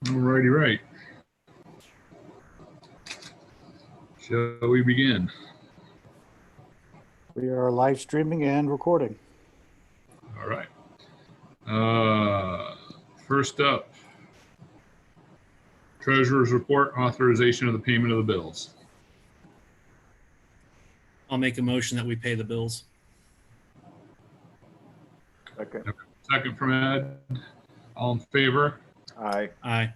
Alrighty, right. Shall we begin? We are live streaming and recording. All right. First up, Treasurer's Report, authorization of the payment of the bills. I'll make a motion that we pay the bills. Okay. Second from Ed. All in favor? Aye. Aye.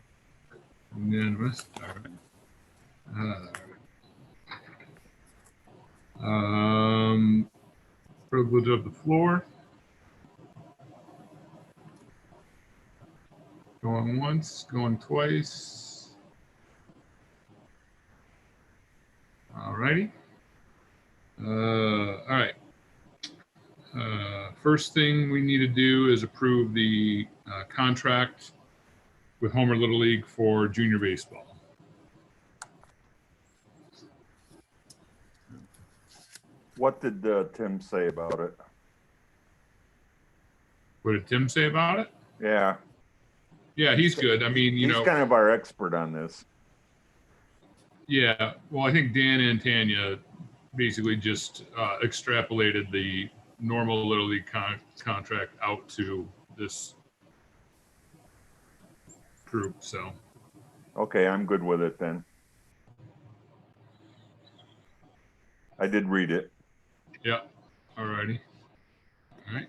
Unanimous. All right. Privilege of the floor. Going once, going twice. All righty. All right. First thing we need to do is approve the contract with Homer Little League for junior baseball. What did Tim say about it? What did Tim say about it? Yeah. Yeah, he's good. I mean, He's kind of our expert on this. Yeah. Well, I think Dan and Tanya basically just extrapolated the normal Little League contract out to this group. So. Okay, I'm good with it then. I did read it. Yeah. All righty. All right.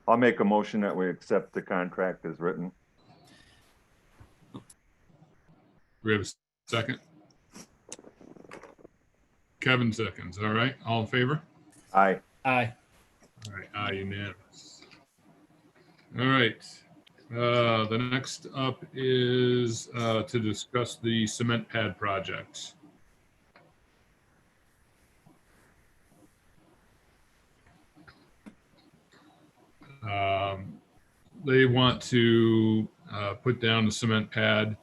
I'll make a motion that we accept the contract as written. We have a second. Kevin seconds. All right. All in favor? Aye. Aye. All right. Aye, unanimous. All right. The next up is to discuss the cement pad project. They want to put down the cement pad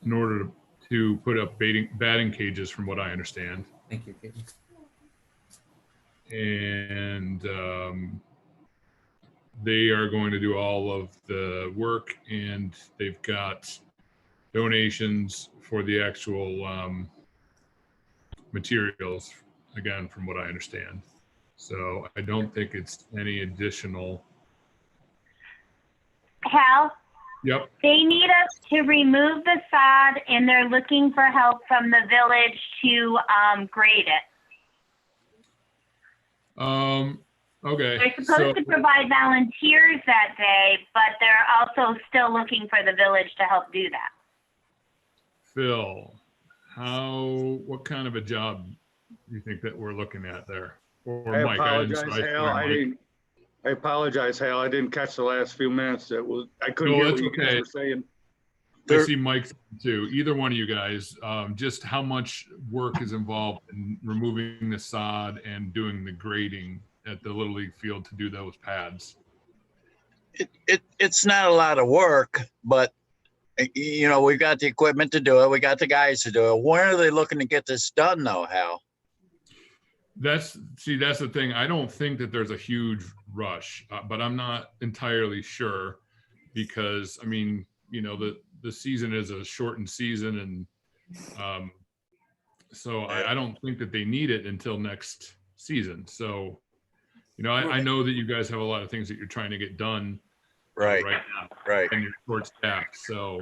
in order to put up batting cages, from what I understand. Thank you, Katie. And they are going to do all of the work, and they've got donations for the actual materials, again, from what I understand. So I don't think it's any additional. Hal? Yep. They need us to remove the sod, and they're looking for help from the village to grade it. Okay. They're supposed to provide volunteers that day, but they're also still looking for the village to help do that. Phil, what kind of a job do you think that we're looking at there? Or I Mike? apologize, Hal. I apologize, Hal. I didn't catch the last few minutes. I couldn't hear what you guys were saying. I see Mike too. Either one of you guys, just how much work is involved in removing the sod and doing the grading at the Little League field to do those pads? It's not a lot of work, but we've got the equipment to do it. We got the guys to do it. When are they looking to get this done though, Hal? That's the thing. I don't think that there's a huge rush, but I'm not entirely sure because, I mean, the season is a shortened season, and so I don't think that they need it until next season. So, I know that you guys have a lot of things that you're trying to get done right now, right, and you're short staffed. So,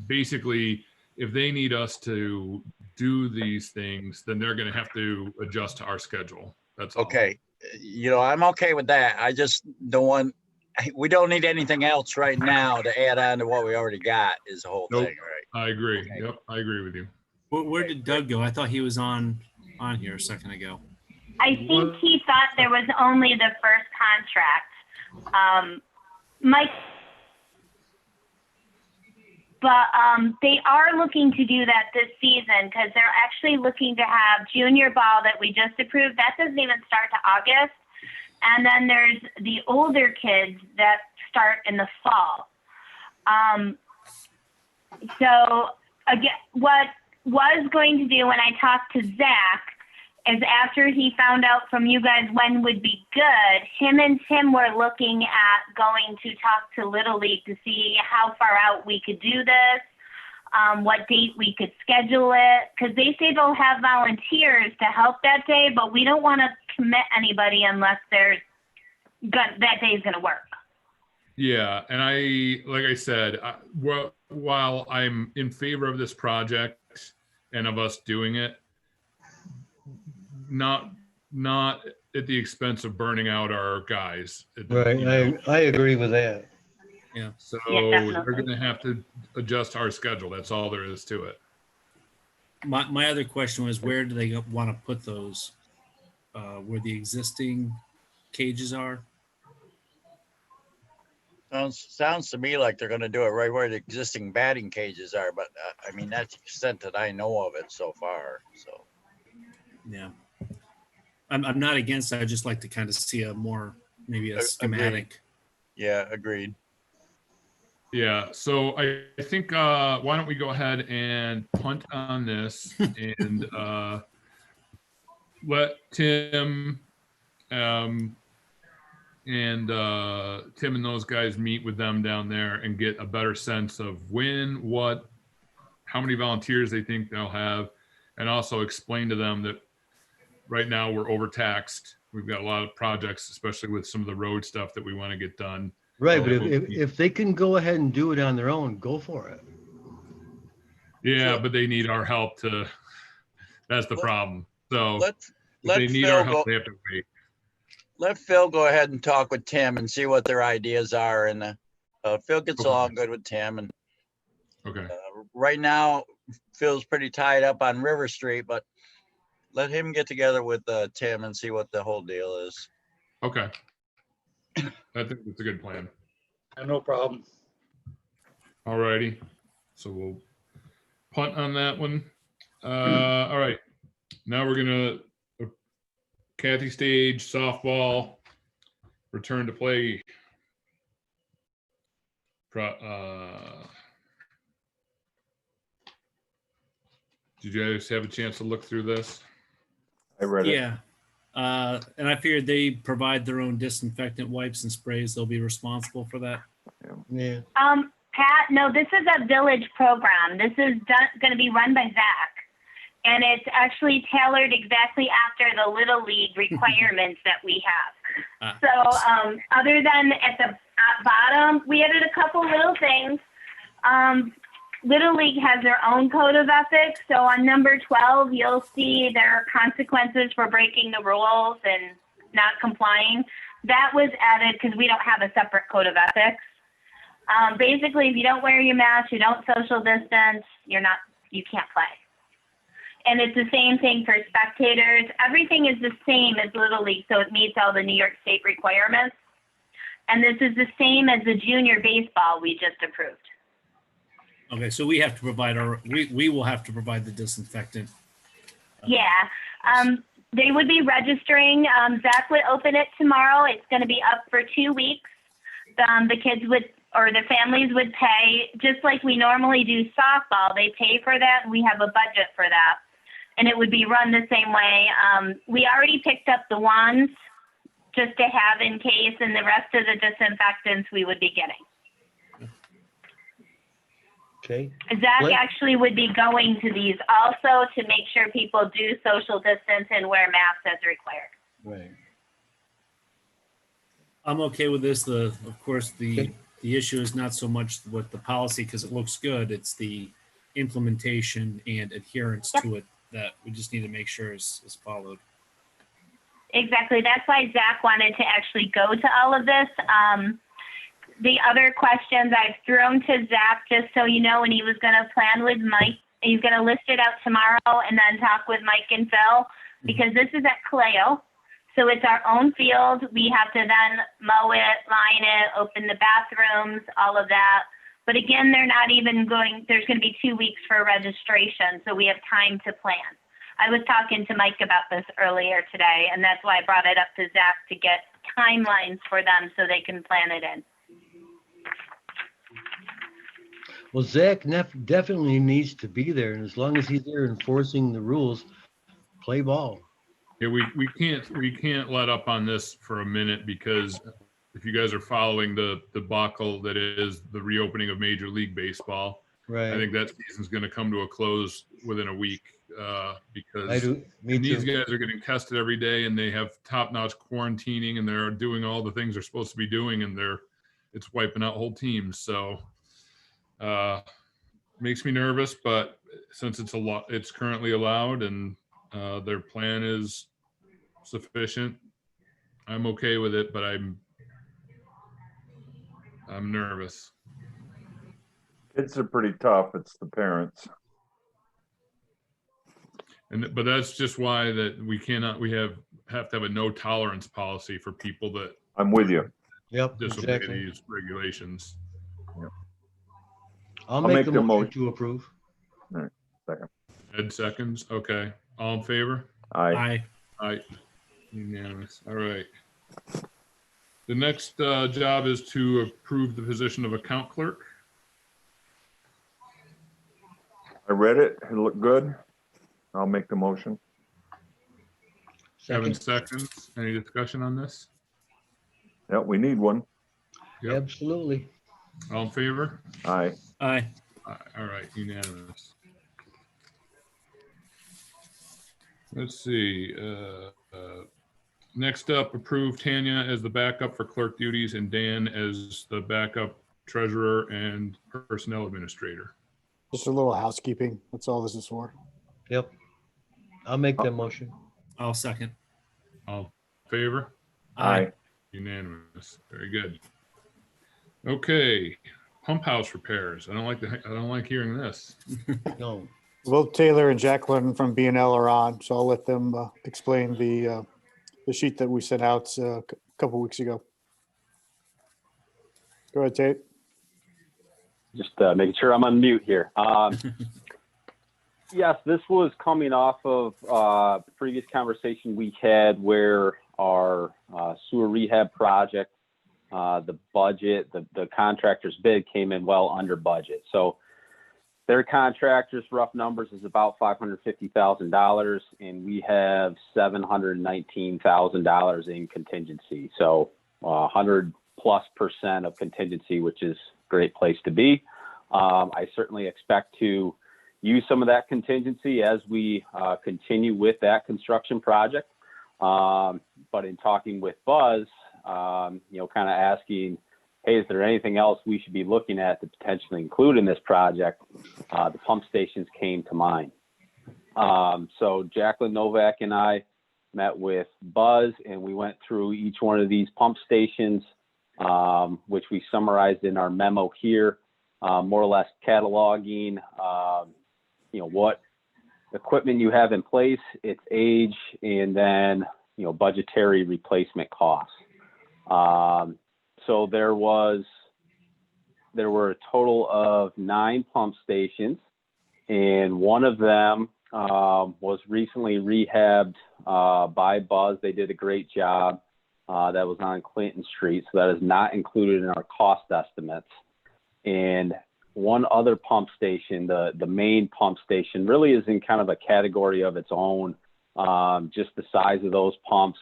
basically, if they need us to do these things, then they're going to have to adjust to our schedule. That's okay. I'm okay with that. I just don't want. We don't need anything else right now to add on to what we already got. Is the whole thing, right? I agree. Okay. Yep, I agree with you. Where did Doug go? I thought he was on here a second ago. I think he thought there was only the first contract. Mike, but they are looking to do that this season because they're actually looking to have junior ball that we just approved. That doesn't even start to August. And then there's the older kids that start in the fall. So again, what was going to do when I talked to Zach is after he found out from you guys when would be good, him and Tim were looking at going to talk to Little League to see how far out we could do this, what date we could schedule it, because they say they'll have volunteers to help that day, but we don't want to commit anybody unless that day is going to work. Yeah, and like I said, while I'm in favor of this project and of us doing it, not at the expense of burning out our guys. Right, I agree with that. Yeah. So Yeah, we're definitely. going to have to adjust our schedule. That's all there is to it. My other question was, where do they want to put those? Where the existing cages are? Sounds to me like they're gonna do it right where the existing batting cages are, but I mean, that's the extent that I know of it so far, so. Yeah. I'm not against it. I just like to kind of see maybe a Agreed. schematic. Yeah, agreed. Yeah, so I think why don't we go ahead and punt on this and let Tim and those guys meet with them down there and get a better sense of how many volunteers they think they'll have, and also explain to them that right now we're overtaxed. We've got a lot of projects, especially with some of the road stuff that we want to get done. Right, but if they can go ahead and do it on their own, go for it. Yeah, So- but they need our help that's the problem. So Let if they need our help, they have to wait. Let Phil go ahead and talk with Tim and see what their ideas are, and Phil gets Okay. along good with Tim, and Okay. right now Phil's pretty tied up on River Street, but let him get together with Tim and see what the whole deal is. Okay. I think that's a good plan. No problem. All righty. So we'll punt on that one. All right. Now we're gonna Kathy Stage softball return to play. Did you guys have a chance to look through this? I read it. Yeah. And I figured they provide their own disinfectant wipes and sprays. They'll be responsible for that. Yeah. Pat, no, this is a village program. This is going to be run by Zach. And it's actually tailored exactly after the Little League requirements that we have. So other than at the bottom, we added a couple little things. Little League has their own code of ethics. So on number 12, you'll see there are consequences for breaking the rules and not complying. That was added because we don't have a separate code of ethics. Basically, if you don't wear your mask, you don't social distance, you can't play. And it's the same thing for spectators. Everything is the same as Little League, so it meets all the New York State requirements. And this is the same as the junior baseball we just approved. Okay, so we have to provide we will have to provide the disinfectant. Yeah. They would be registering. Zach would open it tomorrow. It's going to be up for 2 weeks. The kids or the families would pay, just like we normally do softball. They pay for that, and we have a budget for that. And it would be run the same way. We already picked up the wands just to have in case, and the rest of the disinfectants we would be getting. Okay. Zach actually would be going to these also to make sure people do social distance and wear masks as required. Right. I'm okay with this. Of course, the issue is not so much with the policy because it looks good. It's the implementation and adherence to it that we just need to make sure is followed. Exactly. That's why Zach wanted to actually go to all of this. The other questions I've thrown to Zach, just so you know, and he was going to plan with Mike. He's going to list it out tomorrow and then talk with Mike and Phil, because this is at Caleo. So it's our own field. We have to then mow it, line it, open the bathrooms, all of that. But again, they're not even there's going to be 2 weeks for registration, so we have time to plan. I was talking to Mike about this earlier today, and that's why I brought it up to Zach to get timelines for them so they can plan it in. Well, Zach definitely needs to be there, and as long as he's there enforcing the rules, play ball. Yeah, we can't let up on this for a minute, because if you guys are following the debacle that is the reopening of Major League Baseball, I Right. think that season's going to come to a close within a week, I because do. Me these too. guys are getting tested every day, and they have top-notch quarantining, and they're doing all the things they're supposed to be doing, and it's wiping out whole teams. So makes me nervous, but since it's currently allowed, and their plan is sufficient, I'm okay with it, but I'm nervous. Kids are pretty tough. It's the parents. But that's just why that we have to have a no tolerance policy for people that I'm with you. Yep, disobey exactly. these regulations. I'll make the motion motion. to approve. Second. Ed seconds. Okay. All in favor? Aye. Aye. Unanimous. All right. The next job is to approve the position of account clerk. I read it. It looked good. I'll make the motion. Kevin Second. seconds. Any discussion on this? Yeah, we need one. Yep. Absolutely. All in favor? Aye. Aye. All right. Unanimous. Let's see. Next up, approve Tanya as the backup for clerk duties and Dan as the backup treasurer and personnel administrator. Just a little housekeeping. That's all this is for. Yep. I'll make that motion. I'll second. All in favor? Aye. Unanimous. Very good. Okay, pump house repairs. I don't like hearing this. No. Both Taylor and Jacqueline from B&L are on, so I'll let them explain the sheet that we sent out a couple weeks ago. Go ahead, Tate. Just making sure I'm on mute here. Yes, this was coming off of previous conversation we had where our sewer rehab project, the budget, the contractor's bid came in well under budget. So their contractor's rough numbers is about $550,000, and we have $719,000 in contingency. So 100+% of contingency, which is a great place to be. I certainly expect to use some of that contingency as we continue with that construction project. But in talking with Buzz, kind of asking, hey, is there anything else we should be looking at to potentially include in this project? The pump stations came to mind. So Jacqueline Novak and I met with Buzz, and we went through each one of these pump stations, which we summarized in our memo here, more or less cataloging, what equipment you have in place, its age, and then, budgetary replacement costs. So there were a total of 9 pump stations, and one of them was recently rehabbed by Buzz. They did a great job. That was on Clinton Street, so that is not included in our cost estimates. And one other pump station, the main pump station, really is in kind of a category of its own. Just the size of those pumps.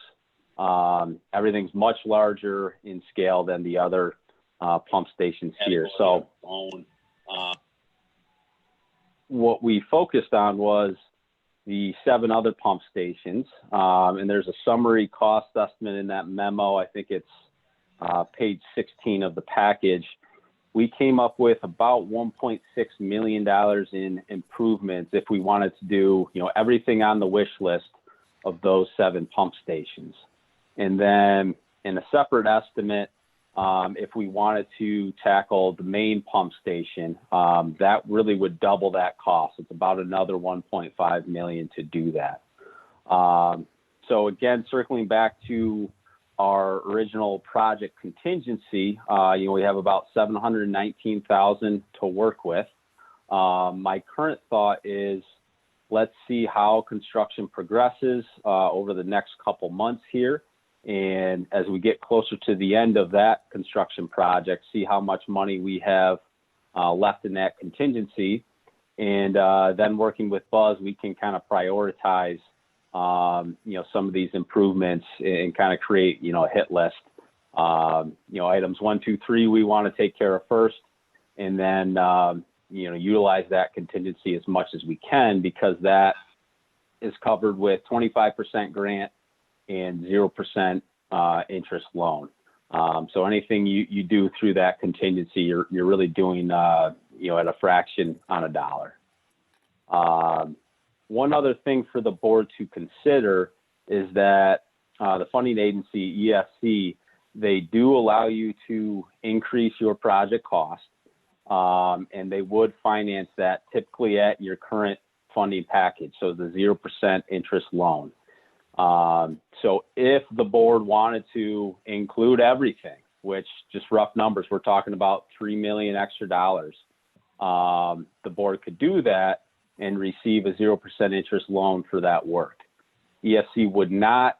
Everything's much larger in scale than the other pump stations here. So what we focused on was the 7 other pump stations. And there's a summary cost estimate in that memo. I think it's page 16 of the package. We came up with about $1.6 million in improvements if we wanted to do, everything on the wish list of those 7 pump stations. And then in a separate estimate, if we wanted to tackle the main pump station, that really would double that cost. It's about another $1.5 million to do that. So again, circling back to our original project contingency, we have about $719,000 to work with. My current thought is, let's see how construction progresses over the next couple months here. And as we get closer to the end of that construction project, see how much money we have left in that contingency. And then working with Buzz, we can kind of prioritize some of these improvements and kind of create, a hit list. Items 1, 2, 3, we want to take care of first, and then, utilize that contingency as much as we can, because that is covered with 25% grant and 0% interest loan. So anything you do through that contingency, you're really doing, at a fraction on a dollar. One other thing for the board to consider is that the funding agency, EFC, they do allow you to increase your project cost, and they would finance that typically at your current funding package, so the 0% interest loan. So if the board wanted to include everything, which just rough numbers, we're talking about $3 million extra dollars, the board could do that and receive a 0% interest loan for that work. EFC would not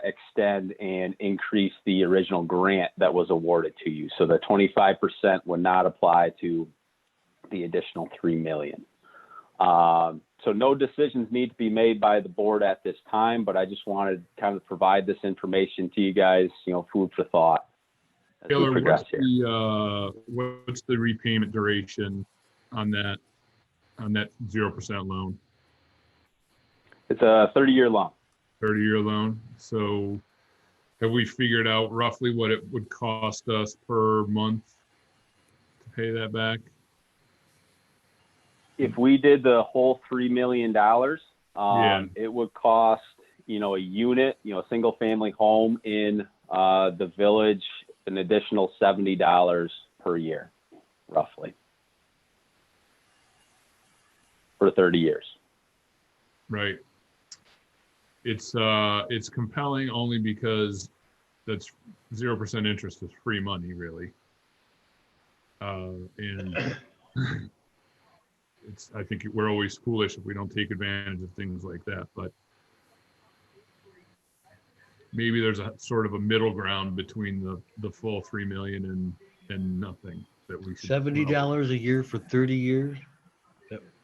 extend and increase the original grant that was awarded to you. So the 25% would not apply to the additional $3 million. So no decisions need to be made by the board at this time, but I just wanted to kind of provide this information to you guys, food for thought. Taylor, what's the repayment duration on that 0% loan? It's a 30-year loan. 30-year loan. So have we figured out roughly what it would cost us per month to pay that back? If we did the whole $3 million, it would cost, a unit, a single family home in the village, an additional $70 per year, roughly, for 30 years. Right. It's compelling only because that's 0% interest is free money, really. And I think we're always foolish if we don't take advantage of things like that, but maybe there's a sort of a middle ground between the full 3 million and nothing that we should. $70 a year for 30 years.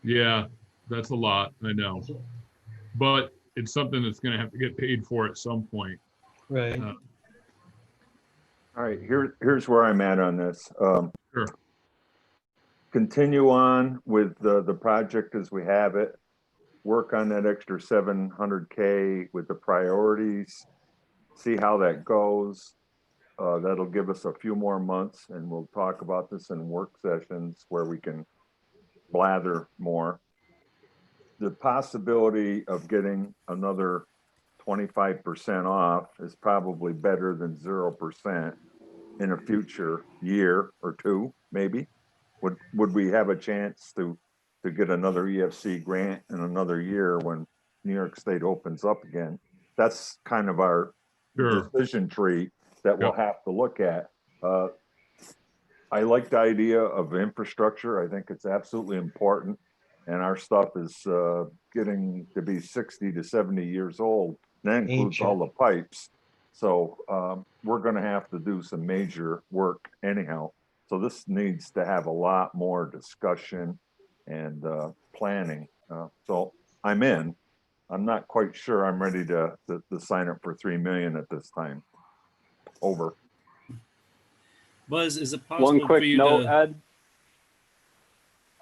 Yeah, that's a lot. I know, but it's something that's going to have to get paid for at some point. Right. All right, here's where I'm at on this. Sure. Continue on with the project as we have it. Work on that extra 700K with the priorities. See how that goes. That'll give us a few more months, and we'll talk about this in work sessions where we can blather more. The possibility of getting another 25% off is probably better than 0% in a future year or two, maybe. Would we have a chance to get another EFC grant in another year when New York State opens up again? That's kind of our decision tree that we'll have to look at. I like the idea of infrastructure. I think it's absolutely important. And our stuff is getting to be 60 to 70 years old. That includes all the pipes. So we're going to have to do some major work anyhow. So this needs to have a lot more discussion and planning. So I'm in. I'm not quite sure I'm ready to sign up for 3 million at this time. Over. Buzz, is it possible One quick for you note, to...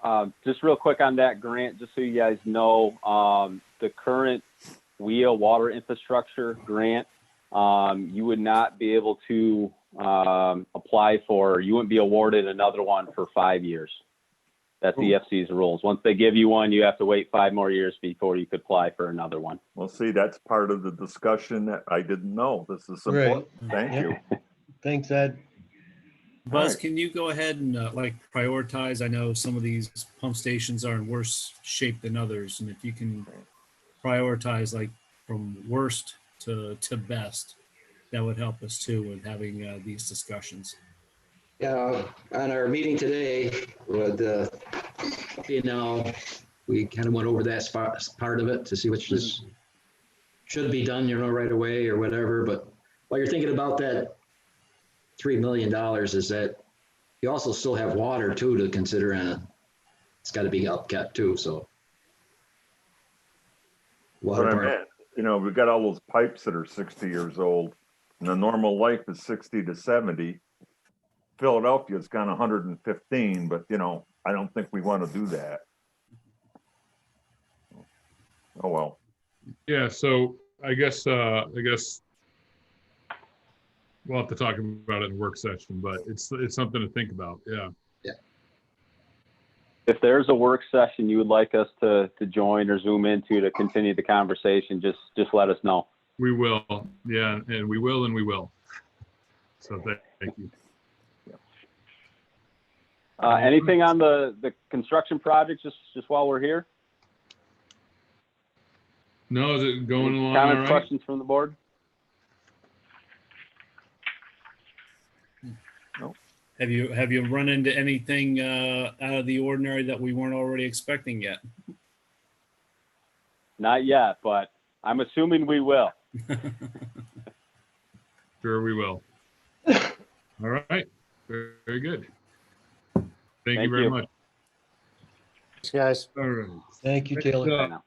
Ed. Just real quick on that grant, just so you guys know, the current WIA water infrastructure grant, you would not be able to apply for, you wouldn't be awarded another one for 5 years. That's EFC's rules. Once they give you one, you have to wait 5 more years before you could apply for another one. Well, see, that's part of the discussion that I didn't know. This is important. Thank you. Thanks, Ed. Buzz, can you go ahead and prioritize? I know some of these pump stations are in worse shape than others, and if you can prioritize from worst to best, that would help us too with having these discussions. On our meeting today with we kind of went over that part of it to see which should be done, right away or whatever. But while you're thinking about that $3 million, is that you also still have water too to consider, and it's got to be upkept too. So Water But I park. meant, you know, we've got all those pipes that are 60 years old, and the normal life is 60 to 70. Philadelphia's gone 115, but you know, I don't think we want to do that. Oh, well. Yeah, so I guess we'll have to talk about it in work session, but it's something to think about. Yeah. If there's a work session you would like us to join or zoom into to continue the conversation, just let us know. We will. Yeah, and we will. So thank you. Anything on the construction project just while we're here? No, is it going along all Comments, right? questions from the board? Have you run into anything out of the ordinary that we weren't already expecting yet? Not yet, but I'm assuming we will. Sure we will. All right. Very good. Thank you very much. Thanks, guys. All right. Thank you, Taylor.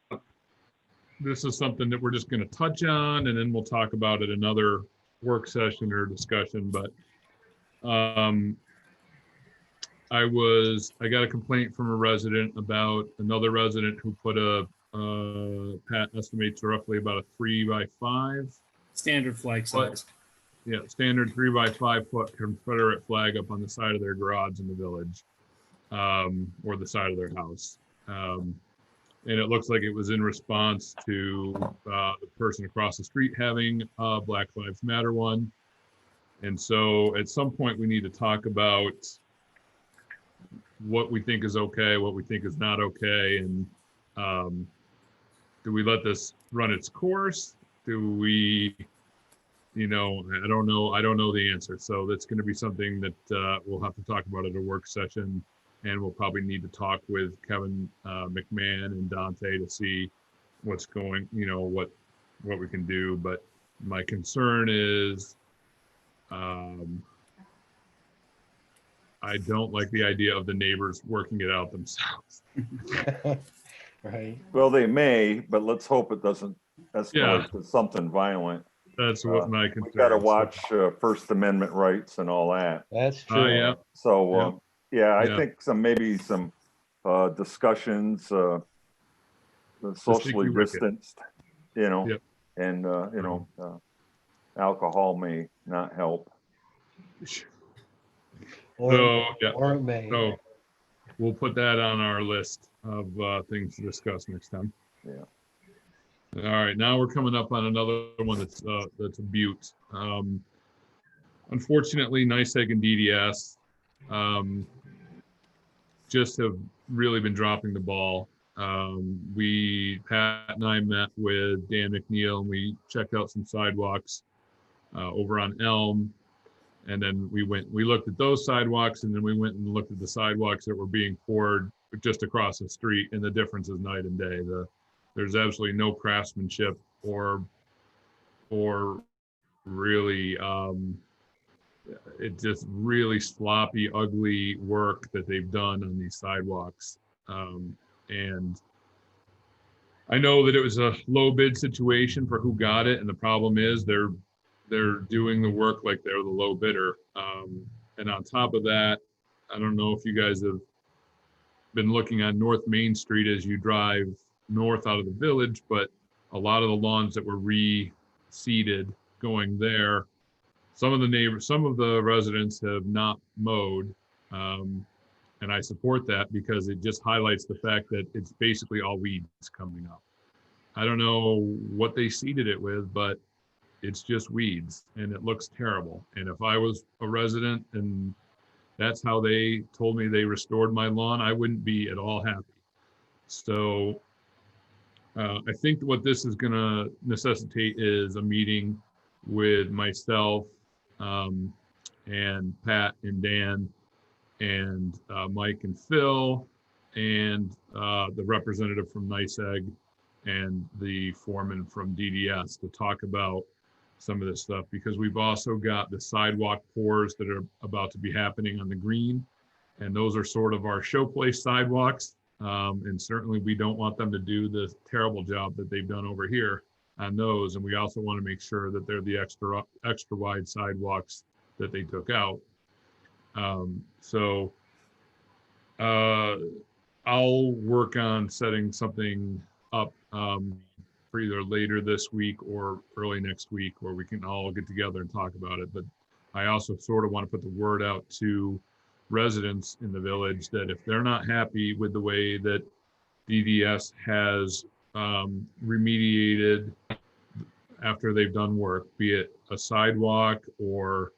This is something that we're just going to touch on, and then we'll talk about it another work session or discussion. But I got a complaint from a resident about another resident who put Pat estimates roughly about a 3x5 Standard flag size. Yeah, standard 3x5 foot Confederate flag up on the side of their garage in the village, or the side of their house. And it looks like it was in response to the person across the street having a Black Lives Matter one. And so at some point we need to talk about what we think is okay, what we think is not okay. And do we let this run its course? Do we, I don't know the answer. So that's going to be something that we'll have to talk about at a work session. And we'll probably need to talk with Kevin McMahon and Dante to see what's going, what we can do. But my concern is I don't like the idea of the neighbors working it out themselves. Right. Well, they may, but let's hope it doesn't escalate Yeah. to something violent. That's what my concern We got to is. watch First Amendment rights and all that. That's true. Yeah. So, I Yeah. think maybe some discussions, socially wicket. distanced, Yep. and, alcohol may not help. So, yeah. Or it may. So we'll put that on our list of things to discuss next time. Yeah. All right, now we're coming up on another one that's a Butte. Unfortunately, NICEAG and DDS just have really been dropping the ball. Pat and I met with Dan McNeil and we checked out some sidewalks over on Elm. And then we looked at those sidewalks, and then we went and looked at the sidewalks that were being poured just across the street, and the difference is night and day. There's absolutely no craftsmanship or really, it's just really sloppy, ugly work that they've done on these sidewalks. And I know that it was a low bid situation for who got it, and the problem is they're doing the work like they're the low bidder. And on top of that, I don't know if you guys have been looking on North Main Street as you drive north out of the village, but a lot of the lawns that were reseeded going there, some of the residents have not mowed. And I support that because it just highlights the fact that it's basically all weeds coming up. I don't know what they seeded it with, but it's just weeds and it looks terrible. And if I was a resident and that's how they told me they restored my lawn, I wouldn't be at all happy. So I think what this is going to necessitate is a meeting with myself and Pat and Dan and Mike and Phil and the representative from NICEAG and the foreman from DDS to talk about some of this stuff, because we've also got the sidewalk pours that are about to be happening on the green, and those are sort of our showplace sidewalks. And certainly we don't want them to do the terrible job that they've done over here on those. And we also want to make sure that they're the extra wide sidewalks that they took out. So I'll work on setting something up for either later this week or early next week, where we can all get together and talk about it. But I also sort of want to put the word out to residents in the village that if they're not happy with the way that DDS has remediated after they've done work, be it a sidewalk or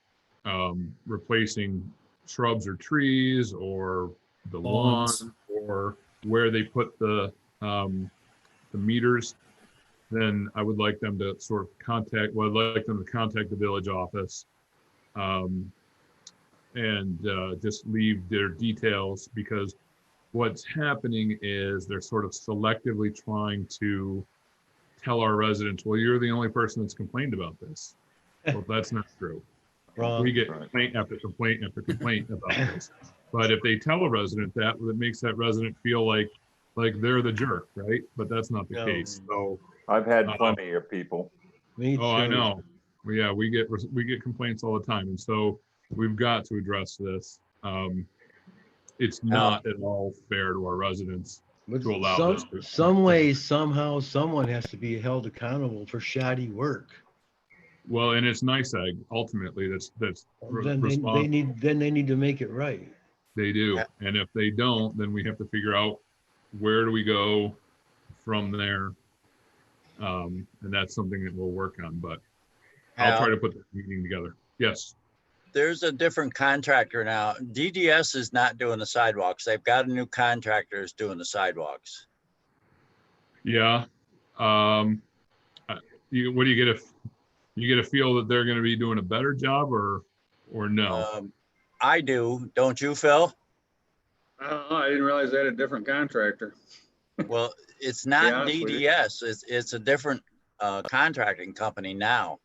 replacing shrubs or trees or the lawn or where they put the meters, then I would like them to sort of contact the village office and just leave their details, because what's happening is they're sort of selectively trying to tell our residents, well, you're the only person that's complained about this. Well, that's not true. Wrong. We get complaint after complaint after complaint about this. But if they tell a resident that, it makes that resident feel like they're the jerk, right? But that's not the case. So I've had plenty of people. Me too. oh, I know. Yeah, we get complaints all the time, and so we've got to address this. It's not at all fair to our residents to allow this. Some way, somehow, someone has to be held accountable for shoddy work. Well, and it's NICEAG ultimately that's Then they need to make it right. They do, and if they don't, then we have to figure out where do we go from there, and that's something that we'll work on. But I'll try to put the meeting together. Yes. There's a different contractor now. DDS is not doing the sidewalks. They've got a new contractor who's doing the sidewalks. Yeah. What do you get? You get a feel that they're going to be doing a better job, or no? I do. Don't you, Phil? I don't know. I didn't realize they had a different contractor. Well, it's not Yeah, DDS. It's a different contracting company now.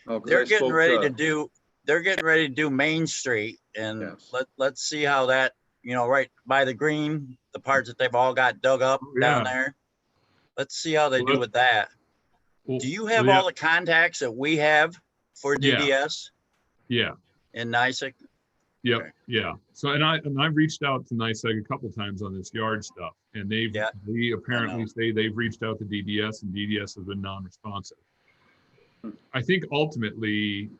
Oh, 'cause They're I getting spoke ready to- to do. They're getting ready to do Main Street, and Yes. let's see how that, right by the green, the parts that they've all got dug up down there. Let's see how they do with that. Well, Do you have all the contacts that we have for DDS Yeah. in NICEAG? Yep. Okay. Yeah. So I've reached out to NICEAG a couple times on this yard stuff, and they apparently say they've reached out to DDS, and DDS has been non-responsive. I think ultimately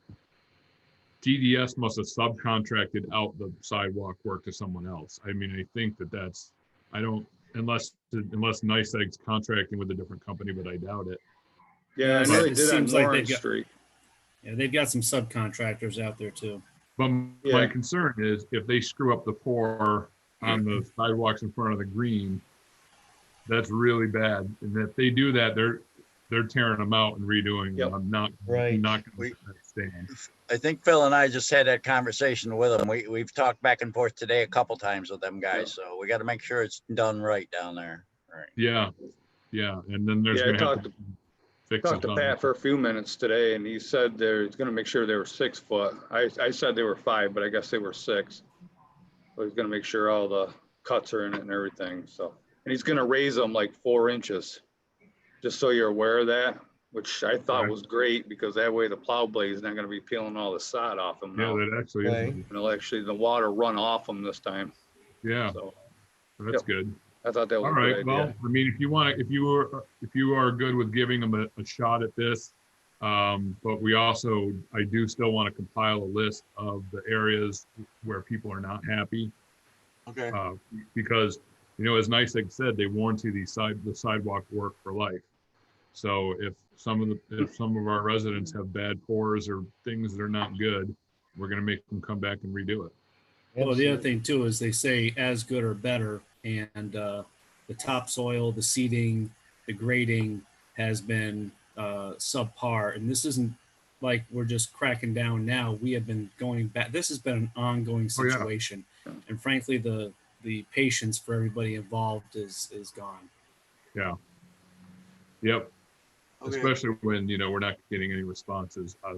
DDS must have subcontracted out the sidewalk work to someone else. I mean, I think that's unless NICEAG's contracting with a different company, but I doubt it. Yeah, I know they did on Lawrence Street. Yeah, they've got some subcontractors out there too. But my concern is if they screw up the pour on the sidewalks in front of the green, that's really bad. And if they do that, they're tearing them out and redoing them. I'm not going to stand. I think Phil and I just had that conversation with them. We've talked back and forth today a couple times with them guys, so we got to make sure it's done right down there. All right. Yeah, and then there's going to have to fix talked to Pat for a few minutes today, and he said he's going to make sure they were 6 foot. I said they were 5, but I guess they were 6. So he's going to make sure all the cuts are in it and everything. So, and he's going to raise them like 4 inches, just so you're aware of that, which I thought was great, because that way the plow blade is not going to be peeling all the sod off them. Yeah, that actually is. And it'll actually the water run off them this time. Yeah, so that's good. I thought that was all a right. good Well, idea. I mean, if you are good with giving them a shot at this, but I do still want to compile a list of the areas where people are not happy. Okay. Because as NICEAG said, they warranty the sidewalk work for life. So if some of our residents have bad pours or things that are not good, we're going to make them come back and redo it. Well, the other thing too is they say as good or better, and the topsoil, the seeding, the grading has been subpar. And this isn't like we're just cracking down now. We have been going back. This has been an ongoing situation, and frankly, the patience for everybody involved is gone. Yeah. Yep. Okay. Especially when we're not getting any responses out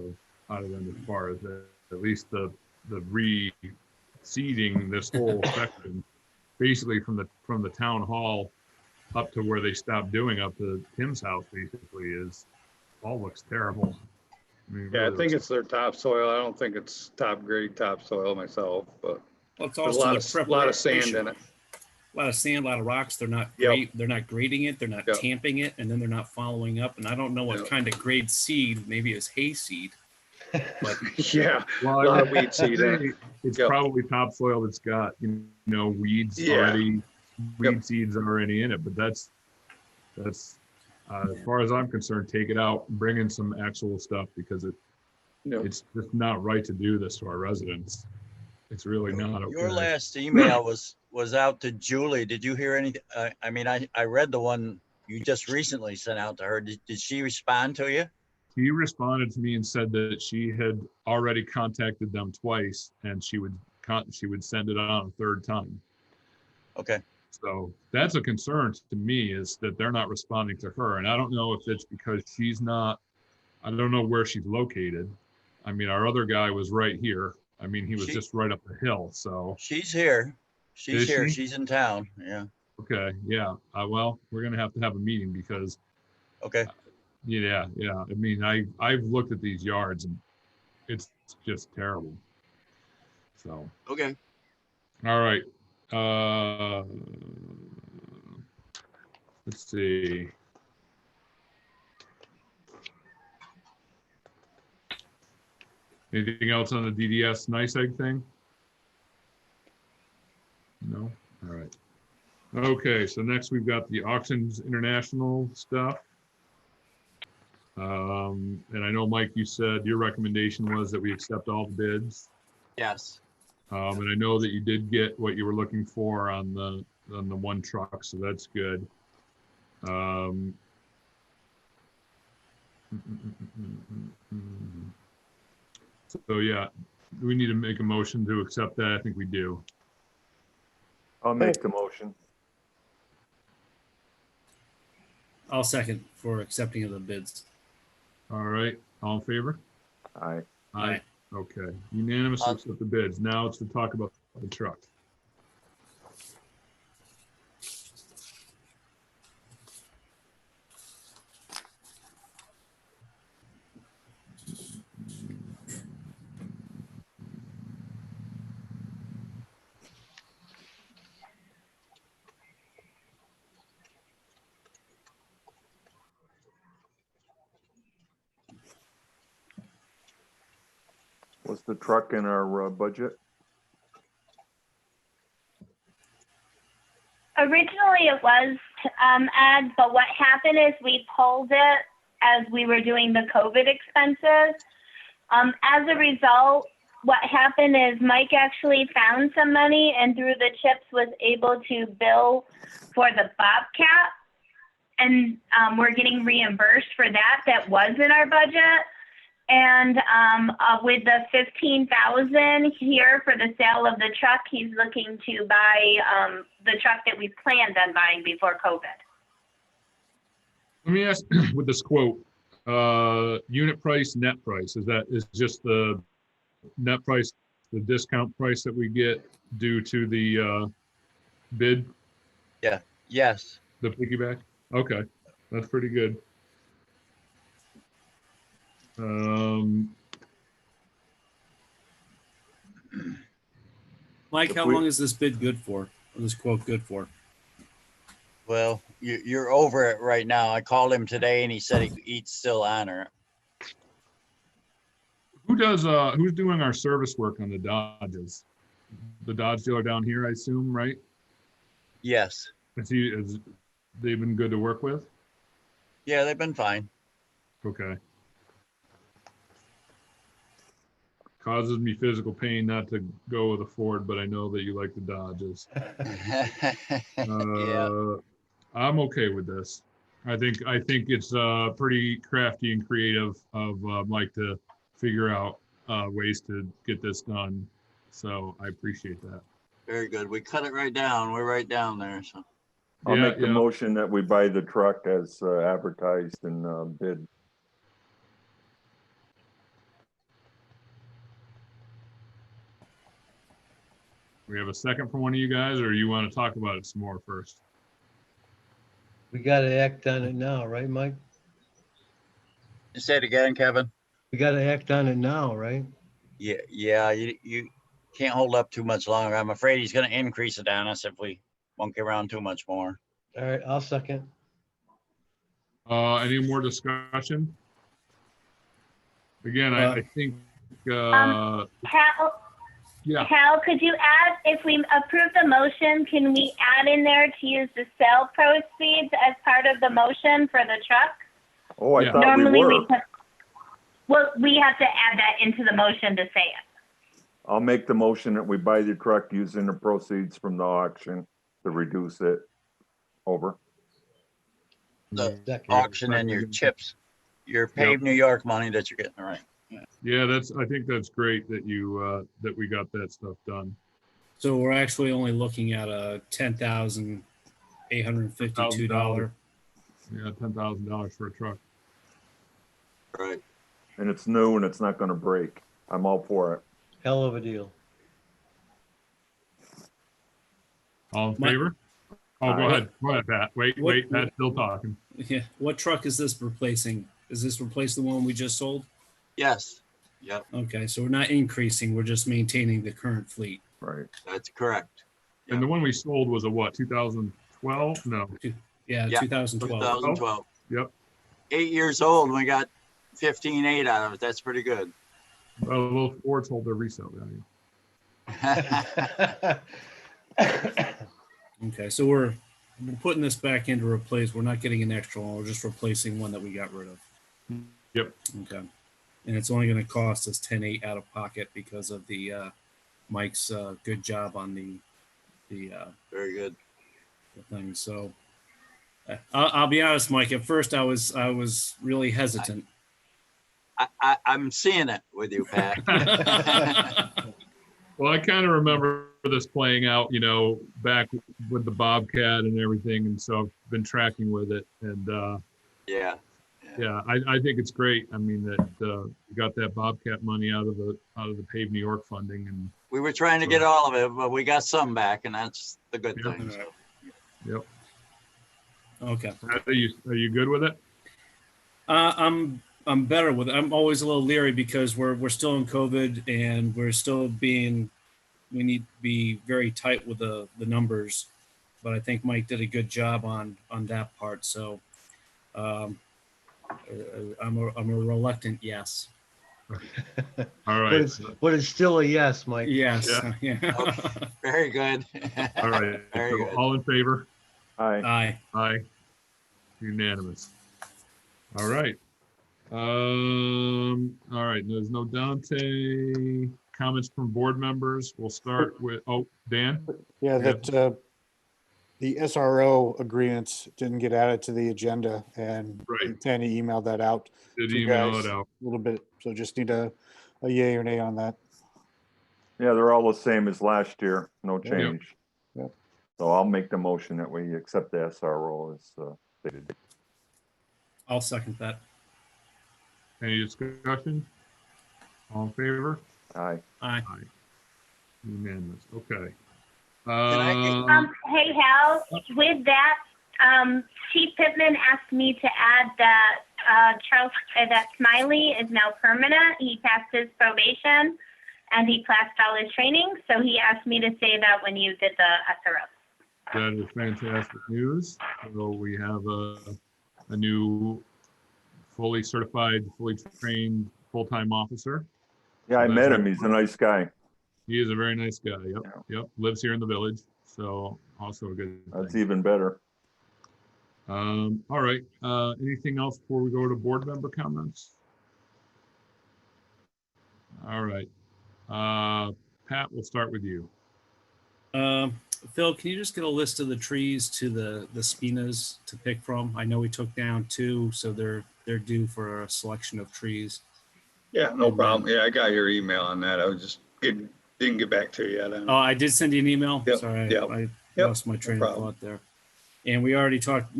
of them as far as at least the reseeding this whole section basically from the town hall up to where they stopped doing up to Tim's house basically is all looks terrible. I mean, Yeah, I really think looks- it's their topsoil. I don't think it's top grade topsoil myself, but Well, it's there's a also lot the of, lot of sand preparation. in it. A lot of sand, a lot of rocks. They're not Yep. great. They're not grading it. They're not Yep. tamping it, and then they're not following up. And I don't know what Yep. kind of grade seed. Maybe it's hayseed. But Yeah, Well, a lot of weed seed in it. say it's Yep. probably topsoil that's got, weeds Yeah. already, weed Yep. seeds already in it, but that's, as far as I'm concerned, take it out, bring in some actual stuff because Yep. it's just not right to do this to our residents. It's really not Your okay. last email was out to Julie. Did you hear anything? I mean, I read the one you just recently sent out to her. Did she respond to you? She responded to me and said that she had already contacted them twice and she would send it on a third time. Okay. So that's a concern to me is that they're not responding to her. And I don't know if it's because I don't know where she's located. I mean, our other guy was right here. I mean, he was just right up the hill. So She's here. She's Is here. she? She's in town. Yeah. okay, yeah. Well, we're gonna have to have a meeting because Okay. yeah. I mean, I've looked at these yards and it's just terrible. So Okay. all right. Let's see. Anything else on the DDS nice egg thing? No? All right. Okay, so next we've got the Auctions International stuff. And I know, Mike, you said your recommendation was that we accept all the bids. Yes. And I know that you did get what you were looking for on the one truck, so that's good. So yeah, do we need to make a motion to accept that? I think we do. I'll make the motion. I'll second for accepting of the bids. All right, all in favor? Aye. Aye. Okay, unanimous to accept the bids. Now it's to talk about the truck. Was the truck in our budget? Originally it was, Ed, but what happened is we pulled it as we were doing the COVID expenses. As a result, what happened is Mike actually found some money and through the chips was able to bill for the Bobcat. And we're getting reimbursed for that. That was in our budget. And with the $15,000 here for the sale of the truck, he's looking to buy the truck that we planned on buying before COVID. Let me ask with this quote, unit price, net price, is just the net price, the discount price that we get due to the bid, Yeah. Yes. the piggyback? Okay, that's pretty good. Mike, how long is this bid good for? Or this quote good for? Well, you're over it right now. I called him today and he said he'd still honor it. Who's doing our service work on the Dodges? The Dodge dealer down here, I assume, right? Yes. Is they've been good to work with? Yeah, they've been fine. Okay. Causes me physical pain not to go with a Ford, but I know that you like the Dodges. Yeah. I'm okay with this. I think it's pretty crafty and creative of Mike to figure out ways to get this done. So I appreciate that. Very good. We cut it right down. We're right down there. So I'll Yeah, make the yeah. motion that we buy the truck as advertised and bid. We have a second from one of you guys, or you want to talk about it some more first? We gotta act on it now, right, Mike? Say it again, Kevin. We gotta act on it now, right? Yeah, you can't hold up too much longer. I'm afraid he's gonna increase it on us if we monkey around too much more. All right, I'll second. Any more discussion? Again, I think, Hal, yeah, Hal, could you add, if we approve the motion, can we add in there to use the sale proceeds as part of the motion for the truck? Oh, I Yeah. thought we Normally were. well, we have to add that into the motion to say it. I'll make the motion that we buy the truck using the proceeds from the auction to reduce it. Over. The Second. auction and your chips, your paved New York money that you're getting, right? yeah, I think that's great that you, that we got that stuff done. So we're actually only looking at a $10,852. Yeah, $10,000 for a truck. Right. And it's new and it's not gonna break. I'm all for it. Hell of a deal. All in My- favor? Oh, go ahead, Pat. Wait, Pat's still talking. Yeah. What truck is this replacing? Is this replace the one we just sold? Yes. Yep, Okay, so we're not increasing, we're just maintaining the current fleet. Right. that's correct. And the one we sold was a what, 2012? No, Yeah, Yeah, 2012. 2012. yep. 8 years old. And we got 15.8 out of it. That's pretty good. Well, those Fords hold their resale value. Okay, so we're putting this back in to replace, we're not getting an extra one, we're just replacing one that we got rid of. Yep. Okay. And it's only gonna cost us 10.8 out of pocket because of the Mike's good job on the Very good. thing. So I'll be honest, Mike, at first I was really hesitant. I'm seeing it with you, Pat. Well, I kind of remember this playing out, back with the Bobcat and everything. And so I've been tracking with it. And Yeah. I think it's great. I mean, that we got that Bobcat money out of the Pave New York funding. And We were trying to get all of it, but we got some back, and that's the good Yep. thing. So. yep. Okay. Are you good with it? I'm better with it. I'm always a little leery because we're still in COVID and we're still we need to be very tight with the numbers, but I think Mike did a good job on that part. So I'm a reluctant yes. All right. But it's still a yes, Mike. Yes. Yeah. Yeah. Very good. All right. Very So good. all in favor? Aye. Aye. Aye. Unanimous. All right. All right. There's no Dante comments from board members. We'll start with, Dan? Yeah, that the SRO agreements didn't get added to the agenda, and Right. Tanny emailed that out Did to you email guys it out. a little bit. So just need a yay or nay on that. Yeah, they're all the same as last year. No Yep. change. Yep. So I'll make the motion that we accept the SRO as stated. I'll second that. Any discussion? All in favor? Aye. Aye. Unanimous. Okay. Hey, Hal, with that, Chief Pittman asked me to add that that Smiley is now permanent. He passed his probation and he passed all his training. So he asked me to say that when you did the SRO. That is fantastic news. So we have a new fully certified, fully trained, full-time officer. Yeah, I That's met right. him. He's a nice guy. He is a very nice guy. Yep. Lives here in the village. So also a good That's thing. even better. All right. Anything else before we go to board member comments? All right. Pat, we'll start with you. Phil, can you just get a list of the trees to the spinas to pick from? I know we took down 2, so they're due for a selection of trees. Yeah, no problem. Yeah, I got your email on that. I was just didn't get back to you yet. Oh, I did send you an email. Yep, Sorry, yep, I yep, lost my train no of problem. thought there. And we already talked.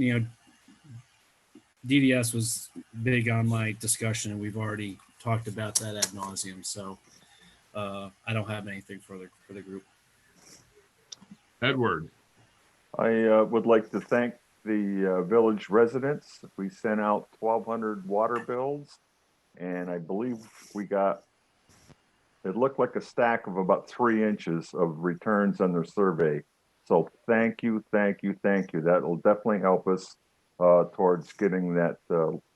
DDS was big on my discussion, and we've already talked about that ad nauseum. So I don't have anything further for the group. Edward. I would like to thank the village residents. We sent out 1,200 water bills, and I believe we got, it looked like a stack of about 3 inches of returns on their survey. So thank you, thank you, thank you. That will definitely help us towards getting that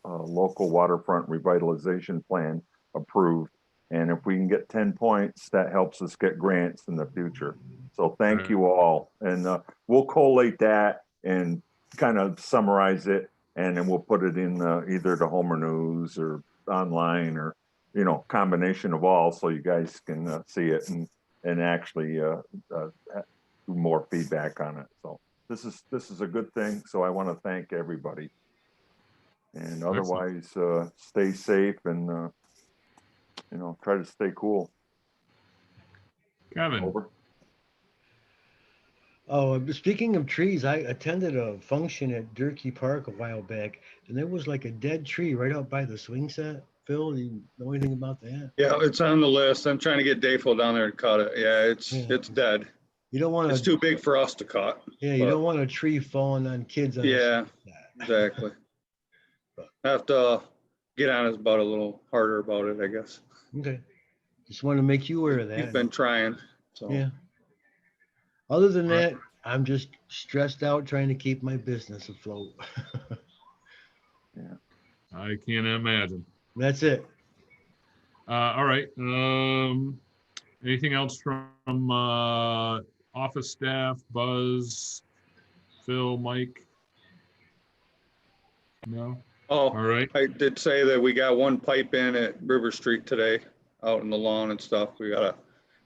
local waterfront revitalization plan approved. And if we can get 10 points, that helps us get grants in the future. So thank you all. And we'll collate that and kind of summarize it. And then we'll put it in either the Homer News or online, or, you know, combination of all, so you guys can see it and actually do more feedback on it. So this is a good thing. So I want to thank everybody. And otherwise, stay safe and you know, try to stay cool. Kevin. Over. Oh, speaking of trees, I attended a function at Durkee Park a while back, and there was like a dead tree right out by the swing set. Phil, do you know anything about that? Yeah, it's on the list. I'm trying to get Dayful down there to cut it. Yeah, it's dead. You don't want It's too big for us to cut. Yeah, you don't want a tree falling on kids. Yeah, exactly. I have to get on his butt a little harder about it, I guess. Okay. Just want to make you aware of that. He's been trying. So yeah. Other than that, I'm just stressed out trying to keep my business afloat. Yeah. I can't imagine. That's it. All right. Anything else from office staff, Buzz, Phil, Mike? No? Oh, all right. I did say that we got one pipe in at River Street today, out in the lawn and stuff. We got it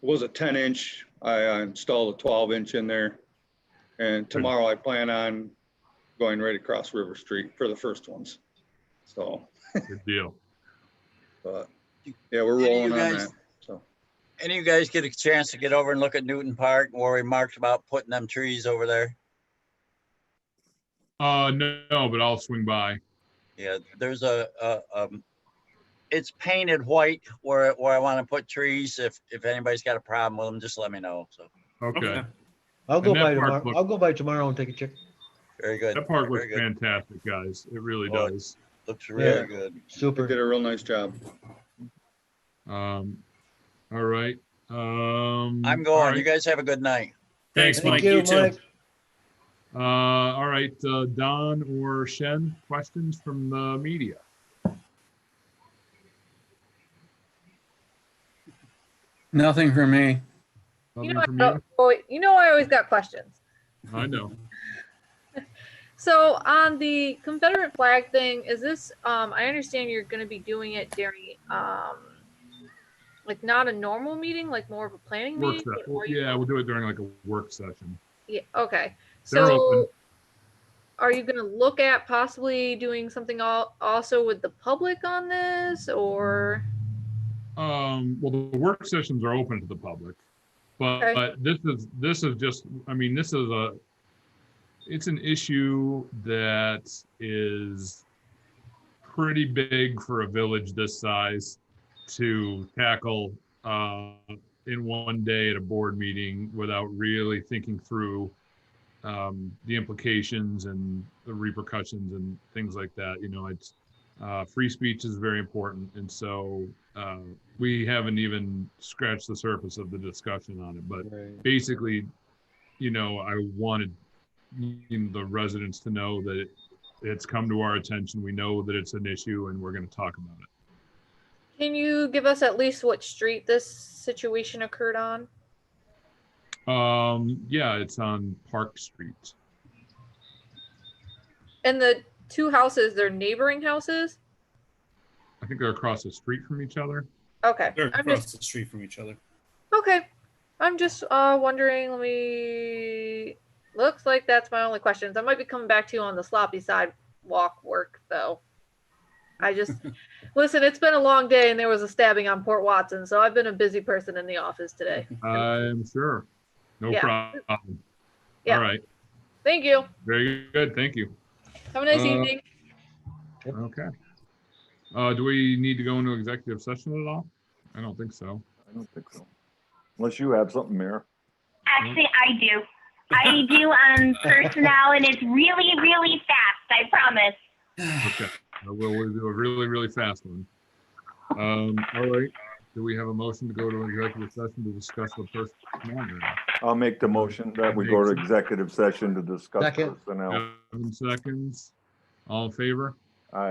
was a 10-inch. I installed a 12-inch in there. And tomorrow I plan on going right across River Street for the first ones. So. Good deal. But yeah, we're rolling on that. So. Any of you guys get a chance to get over and look at Newton Park where we marked about putting them trees over there? No, but I'll swing by. Yeah, there's it's painted white where I want to put trees. If anybody's got a problem with them, just let me know. So. Okay. I'll go by tomorrow. I'll go by tomorrow and take a check. Very good. That park looks fantastic, guys. It really does. Looks really good. Super. They did a real nice job. All right. I'm going. Right. You guys have a good night. Thanks, Mike. You too. Mike. All right, Don or Shen, questions from the media? Nothing for me. Nothing from you? You know I always got questions. I know. So on the Confederate flag thing, is this, I understand you're going to be doing it during, like not a normal meeting, like more of a planning meeting? Yeah, we'll do it during like a work session. Yeah, okay. They're So open. are you going to look at possibly doing something also with the public on this, or? Well, the work sessions are open to the public, but, Okay. but this is just, I mean, it's an issue that is pretty big for a village this size to tackle in one day at a board meeting without really thinking through the implications and the repercussions and things like that. You know, it's free speech is very important, and so we haven't even scratched the surface of the discussion on it. But basically, you know, I wanted the residents to know that it's come to our attention. We know that it's an issue, and we're going to talk about it. Can you give us at least what street this situation occurred on? Yeah, it's on Park Street. And the two houses, they're neighboring houses? I think they're across the street from each other. Okay. They're across the street from each other. Okay. I'm just wondering, looks like that's my only questions. I might be coming back to you on the sloppy sidewalk work though. I just, listen, it's been a long day and there was a stabbing on Port Watson, so I've been a busy person in the office today. I'm sure. No problem. Yeah. All right. Thank you. Very good. Thank you. Have a nice evening. Okay. Do we need to go into executive session at all? I don't think so. I don't think so. Unless you have something, Mayor. Actually, I do. I do on personnel, and it's really, really fast. I promise. Okay, we'll do a really, really fast one. All right. Do we have a motion to go to executive session to discuss the personnel? I'll make the motion that we go to executive session to discuss Second. personnel. 7 seconds. All in favor?